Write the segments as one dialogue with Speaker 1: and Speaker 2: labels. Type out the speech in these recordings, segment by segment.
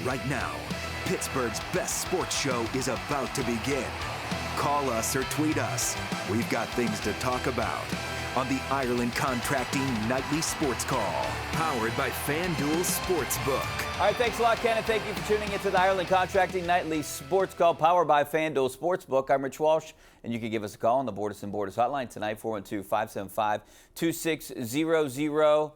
Speaker 1: Right now, Pittsburgh's best sports show is about to begin. Call us or tweet us. We've got things to talk about on the Ireland Contracting Nightly Sports Call, powered by FanDuel Sportsbook.
Speaker 2: All right, thanks a lot, Ken, and thank you for tuning into the Ireland Contracting Nightly Sports Call, powered by FanDuel Sportsbook. I'm Rich Walsh, and you can give us a call on the Borders and Borders hotline tonight. 412-575-2600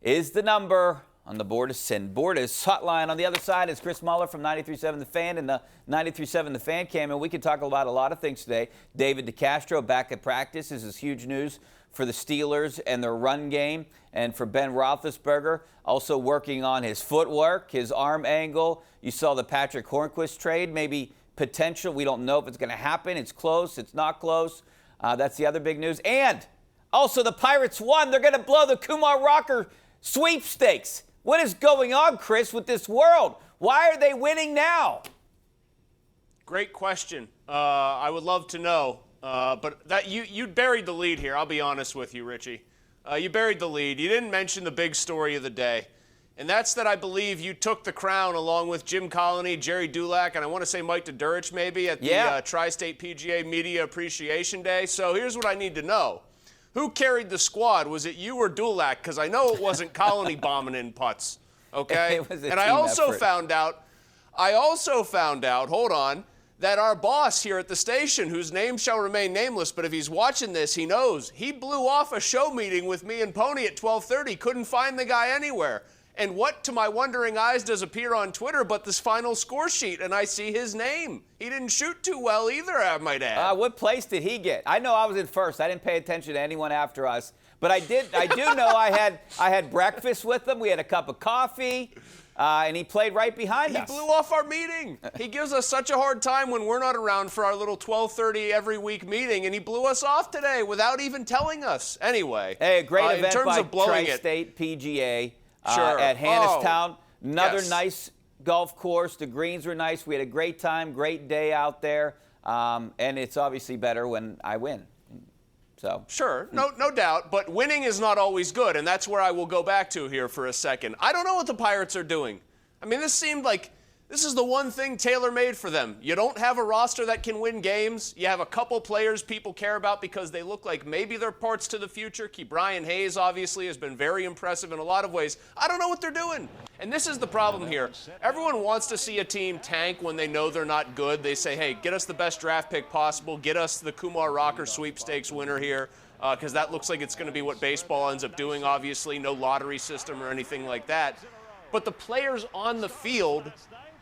Speaker 2: is the number on the Borders and Borders hotline. On the other side is Chris Mueller from 93.7 The Fan and the 93.7 The Fan Cam, and we can talk about a lot of things today. David DeCastro back at practice. This is huge news for the Steelers and their run game, and for Ben Roethlisberger, also working on his footwork, his arm angle. You saw the Patrick Hornquist trade, maybe potential. We don't know if it's going to happen. It's close. It's not close. That's the other big news. And also the Pirates won. They're going to blow the Kumar Rocker sweepstakes. What is going on, Chris, with this world? Why are they winning now?
Speaker 3: Great question. I would love to know. But that you buried the lead here. I'll be honest with you, Richie. You buried the lead. You didn't mention the big story of the day. And that's that I believe you took the crown along with Jim Colony, Jerry Dulac, and I want to say Mike Dudurich maybe at the Tri-State PGA Media Appreciation Day. So here's what I need to know. Who carried the squad? Was it you or Dulac? Because I know it wasn't Colony bombing in putts. Okay?
Speaker 2: It was a
Speaker 3: and
Speaker 2: team
Speaker 3: I also
Speaker 2: effort.
Speaker 3: found out, hold on, that our boss here at the station, whose name shall remain nameless, but if he's watching this, he knows, he blew off a show meeting with me and Pony at 12:30, couldn't find the guy anywhere. And what, to my wondering eyes, does appear on Twitter but this final score sheet, and I see his name. He didn't shoot too well either, I might add.
Speaker 2: What place did he get? I know I was in first. I didn't pay attention to anyone after us. But I do know I had breakfast with him. We had a cup of coffee. And he played right behind us.
Speaker 3: He blew off our meeting. He gives us such a hard time when we're not around for our little 12:30 every week meeting, and he blew us off today without even telling us. Anyway,
Speaker 2: hey, a great event
Speaker 3: in terms
Speaker 2: by
Speaker 3: of blowing
Speaker 2: Tri-State PGA
Speaker 3: Sure.
Speaker 2: at Hannistown. Another
Speaker 3: yes.
Speaker 2: nice golf course. The greens were nice. We had a great time, great day out there, and it's obviously better when I win. So.
Speaker 3: Sure, no doubt, but winning is not always good, and that's where I will go back to here for a second. I don't know what the Pirates are doing. I mean, this seemed like this is the one thing tailor-made for them. You don't have a roster that can win games. You have a couple players people care about because they look like maybe they're parts to the future. Brian Hayes, obviously, has been very impressive in a lot of ways. I don't know what they're doing. And this is the problem here. Everyone wants to see a team tank when they know they're not good. They say, hey, get us the best draft pick possible. Get us the Kumar Rocker sweepstakes winner here, because that looks like it's going to be what baseball ends up doing, obviously. No lottery system or anything like that. But the players on the field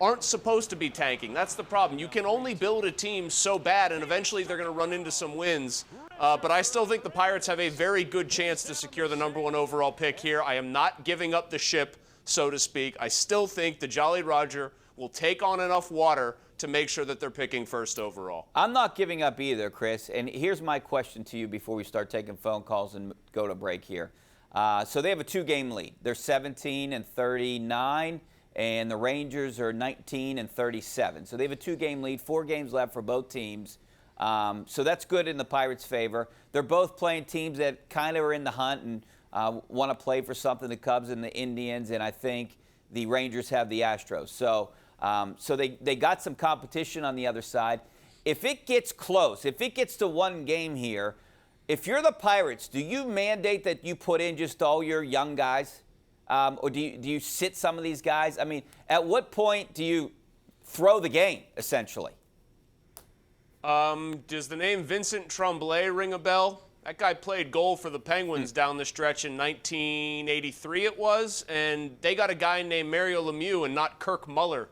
Speaker 3: aren't supposed to be tanking. That's the problem. You can only build a team so bad, and eventually they're going to run into some wins. But I still think the Pirates have a very good chance to secure the #1 overall pick here. I am not giving up the ship, so to speak. I still think the Jolly Roger will take on enough water to make sure that they're picking first overall.
Speaker 2: I'm not giving up either, Chris. And here's my question to you before we start taking phone calls and go to break here. So they have a 2-game lead. They're 17-39. And the Rangers are 19-37. So they have a 2-game lead, 4 games left for both teams. So that's good in the Pirates' favor. They're both playing teams that kind of are in the hunt and want to play for something, the Cubs and the Indians, and I think the Rangers have the Astros. So they got some competition on the other side. If it gets close, if it gets to 1 game here, if you're the Pirates, do you mandate that you put in just all your young guys? Or do you sit some of these guys? I mean, at what point do you throw the game, essentially?
Speaker 3: Does the name Vincent Tremblay ring a bell? That guy played goal for the Penguins down the stretch in 1983 it was, and they got a guy named Mario Lemieux and not Kirk Mueller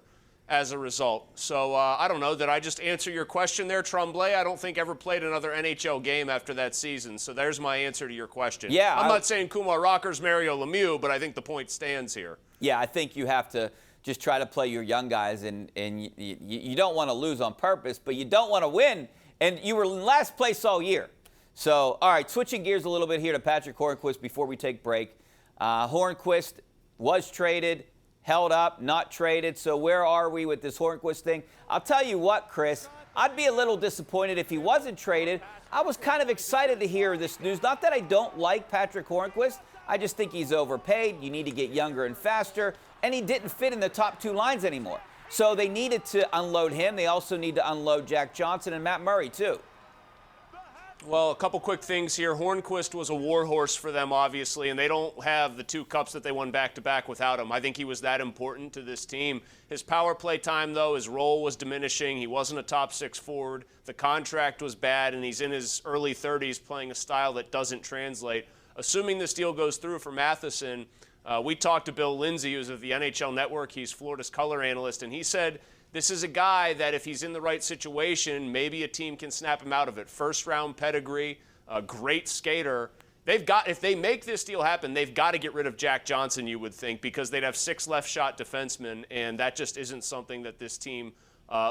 Speaker 3: as a result. So I don't know. Did I just answer your question there, Tremblay? I don't think ever played another NHL game after that season. So there's my answer to your question.
Speaker 2: Yeah,
Speaker 3: I'm not saying Kumar Rocker's Mario Lemieux, but I think the point stands here.
Speaker 2: Yeah, I think you have to just try to play your young guys, and you don't want to lose on purpose, but you don't want to win. And you were in last place all year. So, all right, switching gears a little bit here to Patrick Hornquist before we take break. Hornquist was traded, held up, not traded. So where are we with this Hornquist thing? I'll tell you what, Chris, I'd be a little disappointed if he wasn't traded. I was kind of excited to hear this news. Not that I don't like Patrick Hornquist. I just think he's overpaid. You need to get younger and faster. and he didn't fit in the top 2 lines anymore. So they needed to unload him. They also need to unload Jack Johnson and Matt Murray, too.
Speaker 3: Well, a couple quick things here. Hornquist was a warhorse for them, obviously, and they don't have the 2 cups that they won back-to-back without him. I think he was that important to this team. His power play time, though, his role was diminishing. He wasn't a top 6 forward. The contract was bad, and he's in his early 30s playing a style that doesn't translate. Assuming this deal goes through for Matheson, we talked to Bill Lindsay, who's of the NHL Network. He's Florida's color analyst, and he said this is a guy that if he's in the right situation, maybe a team can snap him out of it. First-round pedigree, a great skater. If they make this deal happen, they've got to get rid of Jack Johnson, you would think, because they'd have 6 left-shot defensemen, and that just isn't something that this team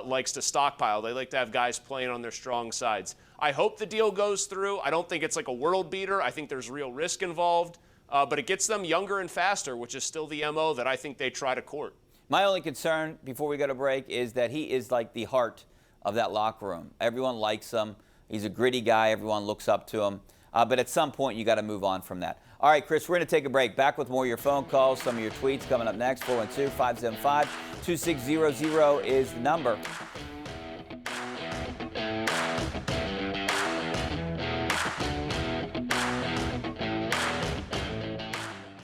Speaker 3: likes to stockpile. They like to have guys playing on their strong sides. I hope the deal goes through. I don't think it's like a world beater. I think there's real risk involved, but it gets them younger and faster, which is still the MO that I think they try to court.
Speaker 2: My only concern before we go to break is that he is like the heart of that locker room. Everyone likes him. He's a gritty guy. Everyone looks up to him. But at some point, you got to move on from that. All right, Chris, we're going to take a break. Back with more of your phone calls, some of your tweets coming up next. 412-575-2600 is the number.